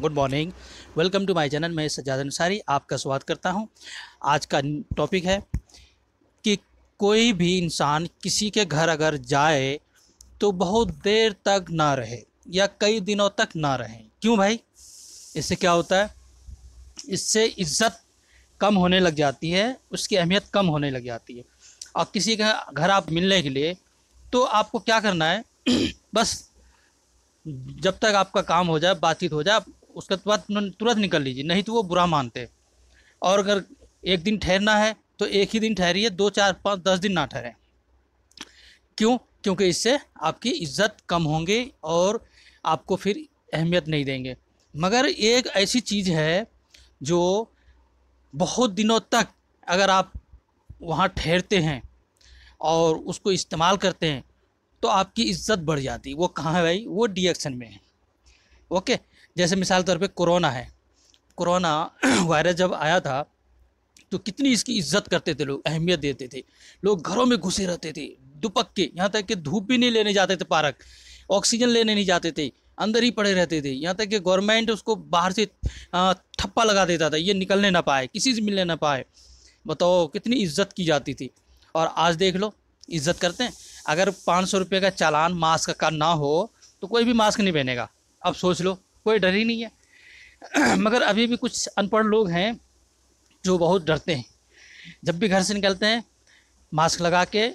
Good morning. Welcome to my channel. मैं सज्जाद अंसारी आपका स्वागत करता हूं। आज का टॉपिक है कि कोई भी इंसान किसी के घर अगर जाए तो बहुत देर तक ना रहे या कई दिनों तक ना रहे। क्यों भाई? इससे क्या होता है? इससे इज्जत कम होने लग जाती है, उसकी अहमियत कम होने लग जाती है। और किसी का घर आप मिलने के लिए तो आपको क्या करना है बस जब तक आपका काम हो जाए, बातचीत हो जाए, उसके बाद तुरंत निकल लीजिए, नहीं तो वो बुरा मानते हैं। और अगर एक दिन ठहरना है तो एक ही दिन ठहरिए, 2 4 5 10 दिन ना ठहरें। क्यों? क्योंकि इससे आपकी इज्जत कम होंगी और आपको फिर अहमियत नहीं देंगे। मगर एक ऐसी चीज़ है जो बहुत दिनों तक अगर आप वहाँ ठहरते हैं और उसको इस्तेमाल करते हैं तो आपकी इज्जत बढ़ जाती है। वो कहाँ है भाई? वो डीएक्शन में है। ओके, जैसे मिसाल तौर पे कोरोना है। कोरोना वायरस जब आया था तो कितनी इसकी इज्जत करते थे लोग, अहमियत देते थे। लोग घरों में घुसे रहते थे दुपक्के, यहाँ तक कि धूप भी नहीं लेने जाते थे, पार्क ऑक्सीजन लेने नहीं जाते थे, अंदर ही पड़े रहते थे। यहाँ तक कि गवर्नमेंट उसको बाहर से ठप्पा लगा देता था, ये निकलने ना पाए, किसी से मिलने ना पाए। बताओ कितनी इज्जत की जाती थी। और आज देख लो, इज्जत करते हैं। अगर 500 रुपये का चालान मास्क का ना हो तो कोई भी मास्क नहीं पहनेगा। अब सोच लो, कोई डर ही नहीं है। मगर अभी भी कुछ अनपढ़ लोग हैं जो बहुत डरते हैं। जब भी घर से निकलते हैं मास्क लगा के,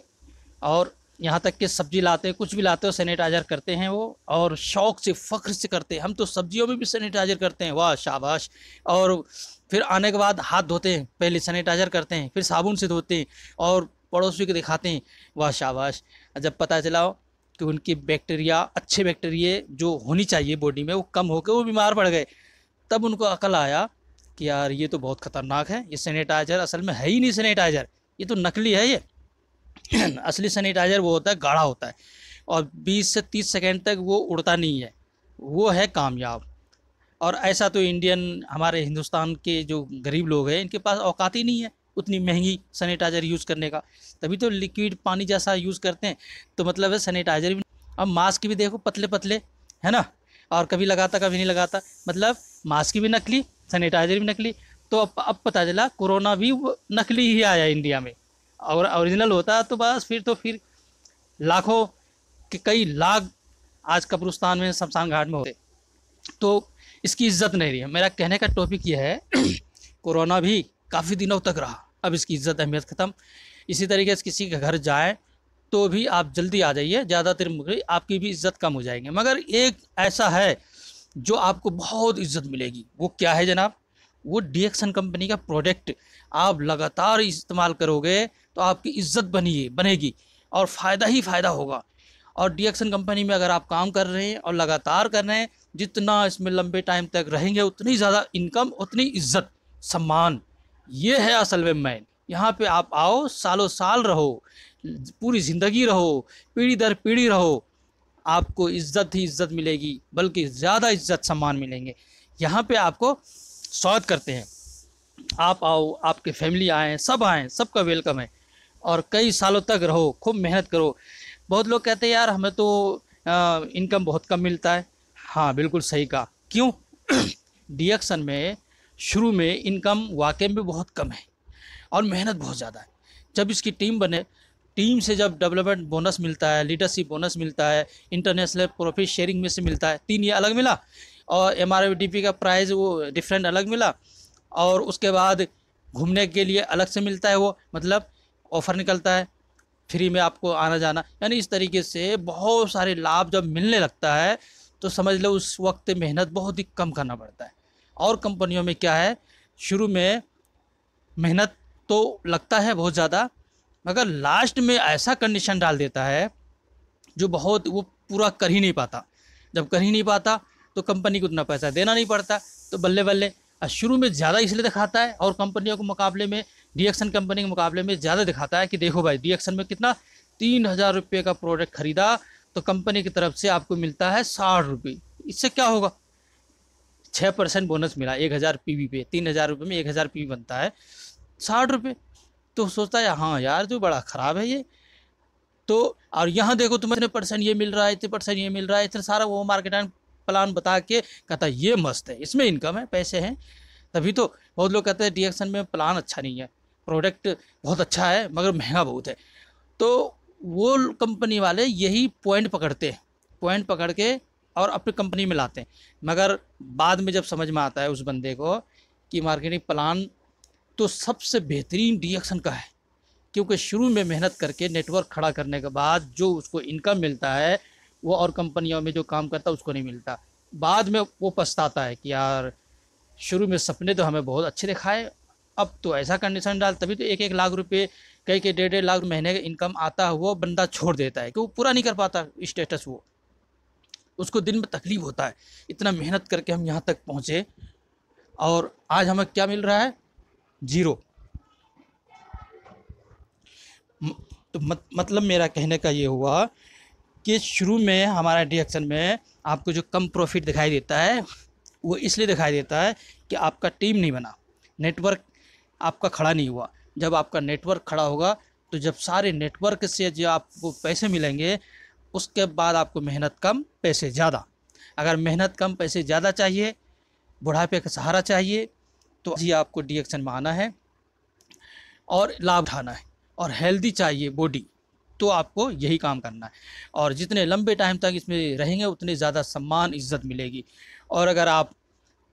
और यहाँ तक कि सब्जी लाते हैं, कुछ भी लाते हो, सैनिटाइज़र करते हैं वो, और शौक़ से फ़ख्र से करते हैं। हम तो सब्जियों में भी सैनिटाइज़र करते हैं, वाह शाबाश। और फिर आने के बाद हाथ धोते हैं, पहले सैनिटाइज़र करते हैं, फिर साबुन से धोते हैं और पड़ोसी को दिखाते हैं, वाह शाबाश। जब पता चला कि उनकी बैक्टीरिया, अच्छे बैक्टीरिया जो होनी चाहिए बॉडी में, वो कम होकर वो बीमार पड़ गए, तब उनको अकल आया कि यार ये तो बहुत ख़तरनाक है, ये सैनिटाइज़र असल में है ही नहीं सैनिटाइज़र, ये तो नकली है ये। असली सैनिटाइज़र वो होता है, गाढ़ा होता है और 20 से 30 सेकंड तक वो उड़ता नहीं है, वो है कामयाब। और ऐसा तो इंडियन, हमारे हिंदुस्तान के जो गरीब लोग हैं, इनके पास औकात ही नहीं है उतनी महंगी सैनिटाइज़र यूज़ करने का, तभी तो लिक्विड पानी जैसा यूज़ करते हैं। तो मतलब है सैनिटाइज़र भी। अब मास्क भी देखो, पतले पतले, है ना, और कभी लगाता कभी नहीं लगाता, मतलब मास्क भी नकली, सैनिटाइज़र भी नकली। तो अब पता चला कोरोना भी नकली ही आया इंडिया में, और ओरिजिनल होता तो बस फिर लाखों के कई लाख आज कब्रिस्तान में, शमशान घाट में होते। तो इसकी इज्जत नहीं रही है। मेरा कहने का टॉपिक ये है कोरोना भी काफ़ी दिनों तक रहा, अब इसकी इज्जत अहमियत ख़त्म। इसी तरीके से किसी के घर जाएँ तो भी आप जल्दी आ जाइए, ज़्यादातर आपकी भी इज्जत कम हो जाएंगे। मगर एक ऐसा है जो आपको बहुत इज्जत मिलेगी, वो क्या है जनाब? वो डीएक्शन कंपनी का प्रोडक्ट आप लगातार इस्तेमाल करोगे तो आपकी इज्जत बनेगी और फ़ायदा ही फ़ायदा होगा। और डीएक्शन कंपनी में अगर आप काम कर रहे हैं और लगातार कर रहे हैं, जितना इसमें लंबे टाइम तक रहेंगे उतनी ज़्यादा इनकम, उतनी इज्जत, सम्मान। ये है असल में मैन। यहाँ पे आप आओ, सालों साल रहो, पूरी ज़िंदगी रहो, पीढ़ी दर पीढ़ी रहो, आपको इज्जत ही इज्जत मिलेगी, बल्कि ज़्यादा इज्जत सम्मान मिलेंगे। यहाँ पे आपको स्वागत करते हैं, आप आओ, आपके फैमिली आएँ, सब आएँ, सबका वेलकम है। और कई सालों तक रहो, खूब मेहनत करो। बहुत लोग कहते हैं यार हमें तो इनकम बहुत कम मिलता है। हाँ बिल्कुल सही कहा। क्यों? डीएक्शन में शुरू में इनकम वाकई में बहुत कम है और मेहनत बहुत ज़्यादा है। जब इसकी टीम बने, टीम से जब डेवलपमेंट बोनस मिलता है, लीडरशिप बोनस मिलता है, इंटरनेशनल प्रॉफिट शेयरिंग में से मिलता है, 3 ये अलग मिला, और एमआरडीपी का प्राइस वो डिफरेंट अलग मिला, और उसके बाद घूमने के लिए अलग से मिलता है, वो मतलब ऑफ़र निकलता है, फ्री में आपको आना जाना। यानी इस तरीके से बहुत सारे लाभ जब मिलने लगता है तो समझ लो उस वक्त मेहनत बहुत ही कम करना पड़ता है। और कंपनियों में क्या है, शुरू में मेहनत तो लगता है बहुत ज़्यादा, मगर लास्ट में ऐसा कंडीशन डाल देता है जो बहुत वो पूरा कर ही नहीं पाता। जब कर ही नहीं पाता तो कंपनी को उतना पैसा देना नहीं पड़ता, तो बल्ले बल्ले शुरू में ज़्यादा इसलिए दिखाता है, और कंपनियों के मुकाबले में, डीएक्शन कंपनी के मुकाबले में ज़्यादा दिखाता है कि देखो भाई डीएक्शन में कितना, 3000 रुपये का प्रोडक्ट खरीदा तो कंपनी की तरफ से आपको मिलता है 60 रुपये। इससे क्या होगा? 6% बोनस मिला 1000 पीवी पे, 3000 रुपये में 1000 पीवी बनता है, 60 रुपये। तो सोचता है हाँ यार जो बड़ा ख़राब है ये तो। और यहाँ देखो तुम्हें इतने % ये मिल रहा है, इतने % ये मिल रहा है, इतना सारा वो मार्केट प्लान बता के कहता ये मस्त है, इसमें इनकम है, पैसे हैं। तभी तो बहुत लोग कहते हैं डी एक्शन में प्लान अच्छा नहीं है, प्रोडक्ट बहुत अच्छा है मगर महंगा बहुत है। तो वो कंपनी वाले यही पॉइंट पकड़ते हैं, पॉइंट पकड़ के और अपनी कंपनी में लाते हैं। मगर बाद में जब समझ में आता है उस बंदे को कि मार्केटिंग प्लान तो सबसे बेहतरीन डी एक्शन का है, क्योंकि शुरू में मेहनत करके नेटवर्क खड़ा करने के बाद जो उसको इनकम मिलता है वो और कंपनियों में जो काम करता है उसको नहीं मिलता। बाद में वो पछताता है कि यार शुरू में सपने तो हमें बहुत अच्छे दिखाए, अब तो ऐसा कंडीशन डाल, तभी तो 1-1 लाख रुपए, कई के 1.5 लाख महीने का इनकम आता हुआ बंदा छोड़ देता है कि वो पूरा नहीं कर पाता स्टेटस। वो उसको दिन में तकलीफ होता है, इतना मेहनत करके हम यहाँ तक पहुँचे और आज हमें क्या मिल रहा है, जीरो। तो मतलब मेरा कहने का ये हुआ कि शुरू में हमारा डी एक्शन में आपको जो कम प्रॉफिट दिखाई देता है वो इसलिए दिखाई देता है कि आपका टीम नहीं बना, नेटवर्क आपका खड़ा नहीं हुआ। जब आपका नेटवर्क खड़ा होगा तो जब सारे नेटवर्क से जो आपको पैसे मिलेंगे उसके बाद आपको मेहनत कम पैसे ज़्यादा। अगर मेहनत कम पैसे ज़्यादा चाहिए, बुढ़ापे का सहारा चाहिए, तो जी आपको डी एक्शन में आना है और लाभ उठाना है। और हेल्दी चाहिए बॉडी, तो आपको यही काम करना है। और जितने लंबे टाइम तक इसमें रहेंगे उतने ज़्यादा सम्मान इज़्ज़त मिलेगी। और अगर आप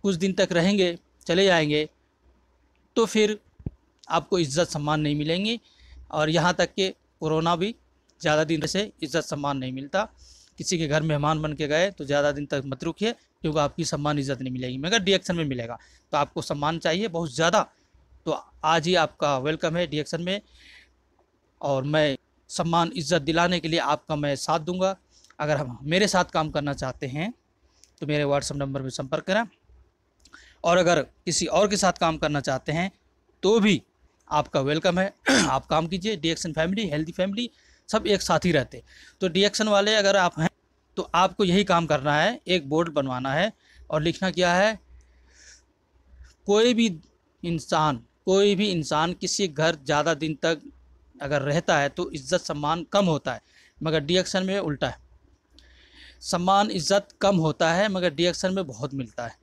कुछ दिन तक रहेंगे चले जाएंगे तो फिर आपको इज़्ज़त सम्मान नहीं मिलेंगी। और यहाँ तक कि कोरोना भी ज़्यादा दिन से इज़्ज़त सम्मान नहीं मिलता। किसी के घर मेहमान बन के गए तो ज़्यादा दिन तक मत रुकिए, क्योंकि आपकी सम्मान इज़्ज़त नहीं मिलेगी। मगर डी एक्शन में मिलेगा, तो आपको सम्मान चाहिए बहुत ज़्यादा। तो आज ही आपका वेलकम है डी एक्शन में, और मैं सम्मान इज़्ज़त दिलाने के लिए आपका मैं साथ दूंगा। अगर हम मेरे साथ काम करना चाहते हैं तो मेरे व्हाट्सएप नंबर पर संपर्क करें, और अगर किसी और के साथ काम करना चाहते हैं तो भी आपका वेलकम है। आप काम कीजिए। D action family, healthy family, सब एक साथ ही रहते। तो डी एक्शन वाले अगर आप हैं तो आपको यही काम करना है, एक बोर्ड बनवाना है और लिखना क्या है, कोई भी इंसान किसी घर ज़्यादा दिन तक अगर रहता है तो इज़्ज़त सम्मान कम होता है, मगर डी एक्शन में उल्टा है। सम्मान इज़्ज़त कम होता है मगर डी एक्शन में बहुत मिलता है।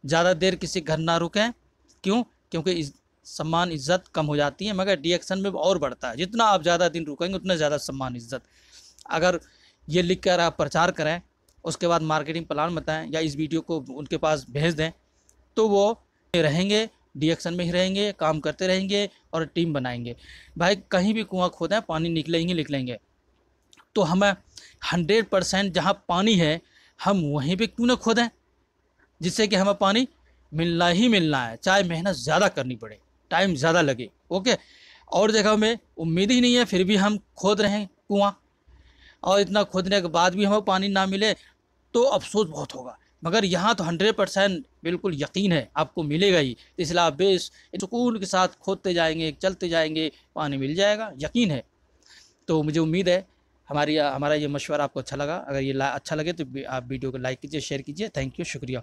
ज़्यादा देर किसी घर ना रुकें, क्यों? क्योंकि सम्मान इज़्ज़त कम हो जाती है, मगर डी एक्शन में और बढ़ता है। जितना आप ज़्यादा दिन रुकेंगे उतना ज़्यादा सम्मान इज़्ज़त। अगर ये लिख कर आप प्रचार करें, उसके बाद मार्केटिंग प्लान बताएं या इस वीडियो को उनके पास भेज दें, तो वो रहेंगे, डी एक्शन में ही रहेंगे, काम करते रहेंगे और टीम बनाएंगे। भाई कहीं भी कुआं खोदें पानी निकलेंगे। तो हमें 100% जहाँ पानी है हम वहीं पे क्यों ना खोदें, जिससे कि हमें पानी मिलना ही मिलना है, चाहे मेहनत ज़्यादा करनी पड़े, टाइम ज़्यादा लगे। ओके, और जगह में उम्मीद ही नहीं है फिर भी हम खोद रहे हैं कुआं, और इतना खोदने के बाद भी हमें पानी ना मिले तो अफसोस बहुत होगा। मगर यहाँ तो 100% बिल्कुल यकीन है आपको मिलेगा ही, इसलिए आप बेस सुकून के साथ खोदते जाएंगे, चलते जाएंगे, पानी मिल जाएगा, यकीन है। तो मुझे उम्मीद है हमारा ये मशवरा आपको अच्छा लगा। अगर ये अच्छा लगे तो आप वीडियो को लाइक कीजिए, शेयर कीजिए। थैंक यू, शुक्रिया।